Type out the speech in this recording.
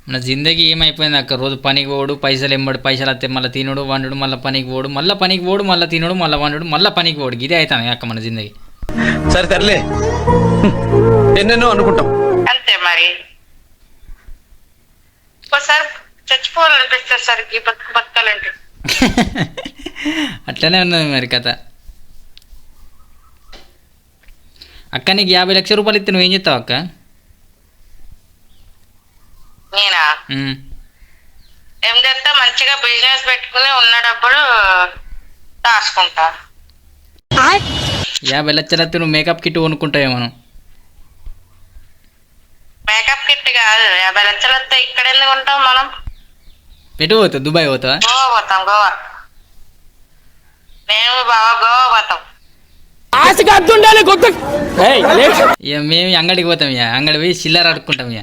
మన జిందగీ ఏమైపోయింది అక్క? రోజు పనికి పోడు, పైసలు ఎంబడి, పైసలు వస్తే మళ్ళీ తినడు వండుడు, మళ్ళీ పనికి పోడు, మళ్ళీ పనికి పోడు, మళ్ళీ తినడు, మళ్ళీ వండుడు, మళ్ళీ పనికి పోడు. ఇదే అవుతాను అక్క మన జిందగీ. సరే తరలే, ఎన్నెన్నో అనుకుంటాం అంతే మరి. ఒకసారి చచ్చిపోవాలనిపిస్తుంది సార్ ఈ బతకాలంటే. అట్లనే ఉన్నది మరి కథ. అక్క నీకు 50 లక్షల రూపాయలు ఇస్తే నువ్వేం చేస్తావు అక్క? నేనా ఏం చేస్తా, మంచిగా బిజినెస్ పెట్టుకుని ఉన్న డబ్బులు దాచుకుంటా. 50 లక్షలు వస్తే నువ్వు మేకప్ కిట్ కొనుక్కుంటావేమో. మేకప్ కిట్ కాదు, 50 లక్షలు వస్తే ఇక్కడ ఎందుకు ఉంటాం మనం? ఎటు పోతావు? దుబాయ్ పోతావా? గోవా పోతాం. గోవా మేము బాగా గోవా పోతాం. ఇక మేము అంగడికి పోతాం, ఇక అంగడి పోయి చిల్లర అడుక్కుంటాం ఇక.